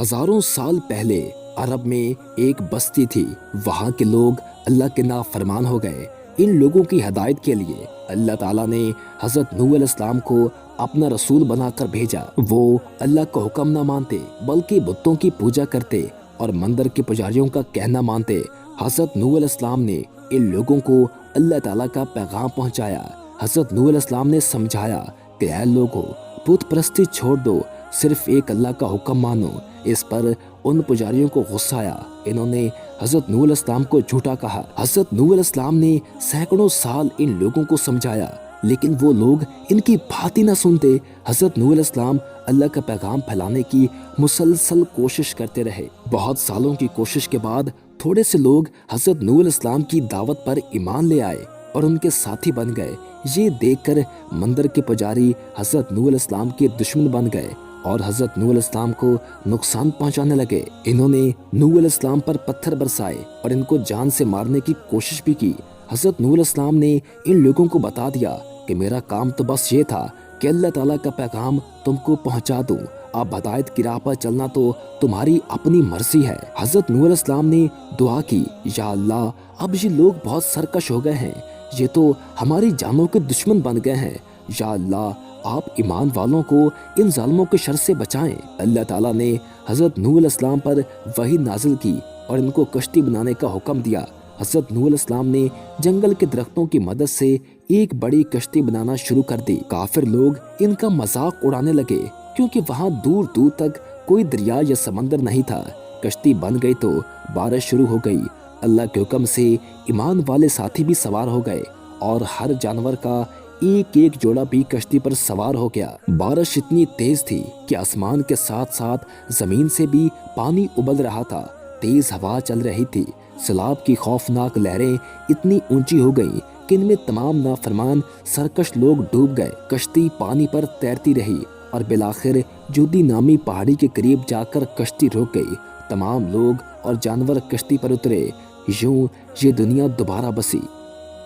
ہزاروں سال پہلے عرب میں ایک بستی تھی۔ وہاں کے لوگ اللہ کے نافرمان ہو گئے۔ ان لوگوں کی ہدایت کے لیے اللہ تعالیٰ نے حضرت نوح علیہ السلام کو اپنا رسول بنا کر بھیجا۔ وہ اللہ کا حکم نہ مانتے بلکہ بتوں کی پوجا کرتے اور مندر کے پجاریوں کا کہنا مانتے۔ حضرت نوح علیہ السلام نے ان لوگوں کو اللہ تعالیٰ کا پیغام پہنچایا۔ حضرت نوح علیہ السلام نے سمجھایا کہ اے لوگو، بت پرستی چھوڑ دو، صرف ایک اللہ کا حکم مانو۔ اس پر ان پجاریوں کو غصہ آیا۔ انہوں نے حضرت نوح علیہ السلام کو جھوٹا کہا۔ حضرت نوح علیہ السلام نے سینکڑوں سال ان لوگوں کو سمجھایا، لیکن وہ لوگ ان کی بات ہی نہ سنتے۔ حضرت نوح علیہ السلام اللہ کا پیغام پھیلانے کی مسلسل کوشش کرتے رہے۔ بہت سالوں کی کوشش کے بعد تھوڑے سے لوگ حضرت نوح علیہ السلام کی دعوت پر ایمان لے آئے اور ان کے ساتھی بن گئے۔ یہ دیکھ کر مندر کے پجاری حضرت نوح علیہ السلام کے دشمن بن گئے اور حضرت نوح علیہ السلام کو نقصان پہنچانے لگے۔ انہوں نے نوح علیہ السلام پر پتھر برسائے اور ان کو جان سے مارنے کی کوشش بھی کی۔ حضرت نوح علیہ السلام نے ان لوگوں کو بتا دیا کہ میرا کام تو بس یہ تھا کہ اللہ تعالیٰ کا پیغام تم کو پہنچا دوں، اب ہدایت کی راہ پر چلنا تو تمہاری اپنی مرضی ہے۔ حضرت نوح علیہ السلام نے دعا کی، یا اللہ، اب یہ لوگ بہت سرکش ہو گئے ہیں، یہ تو ہماری جانوں کے دشمن بن گئے ہیں۔ یا اللہ، آپ ایمان والوں کو ان ظالموں کے شر سے بچائیں۔ اللہ تعالیٰ نے حضرت نوح علیہ السلام پر وحی نازل کی اور ان کو کشتی بنانے کا حکم دیا۔ حضرت نوح علیہ السلام نے جنگل کے درختوں کی مدد سے ایک بڑی کشتی بنانا شروع کر دی۔ کافر لوگ ان کا مذاق اڑانے لگے کیونکہ وہاں دور دور تک کوئی دریا یا سمندر نہیں تھا۔ کشتی بن گئی تو بارش شروع ہو گئی۔ اللہ کے حکم سے ایمان والے ساتھی بھی سوار ہو گئے اور ہر جانور کا ایک ایک جوڑا بھی کشتی پر سوار ہو گیا۔ بارش اتنی تیز تھی کہ آسمان کے ساتھ ساتھ زمین سے بھی پانی ابل رہا تھا۔ تیز ہوا چل رہی تھی۔ سیلاب کی خوفناک لہریں اتنی اونچی ہو گئیں کہ ان میں تمام نافرمان سرکش لوگ ڈوب گئے۔ کشتی پانی پر تیرتی رہی اور بالآخر جودی نامی پہاڑی کے قریب جا کر کشتی رک گئی۔ تمام لوگ اور جانور کشتی پر اترے۔ یوں یہ دنیا دوبارہ بسی۔